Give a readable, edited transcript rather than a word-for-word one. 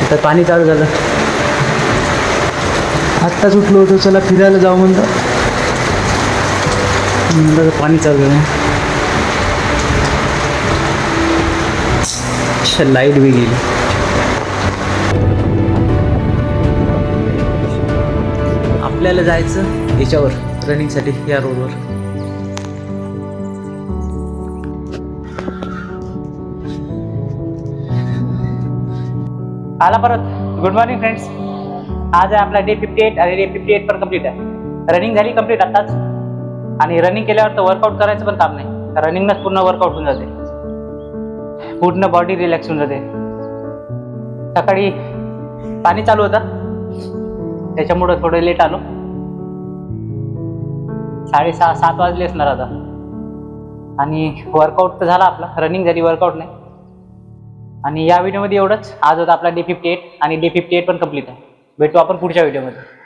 आता पाणी चालू झालं. आत्ताच उठलो होतो, चला फिरायला जाऊ म्हणलं. पाणी चालू झालं. लाईट बी गेली. आपल्याला जायचं याच्यावर रनिंगसाठी, या रोडवर. आला परत. Good morning friends. आज आहे आपला डे 58 आणि डे 58 पण कंप्लीट आहे. रनिंग झाली कंप्लीट आताच. आणि रनिंग केल्यावर तर वर्कआउट करायचं पण काम नाही. रनिंगनंच पूर्ण वर्कआउट होऊन जाते, पूर्ण बॉडी रिलॅक्स होऊन जाते. सकाळी पाणी चालू होतं, त्याच्यामुळं थोडं लेट आलो. 6:30-7 वाजले असणार आता. आणि वर्कआउट तर झाला आपला, रनिंग झाली, वर्कआउट नाही. आणि या व्हिडिओमध्ये एवढंच. आज होता आपला डे 58 आणि डे 58 पण कंप्लीट आहे. भेटू आपण पुढच्या व्हिडिओमध्ये.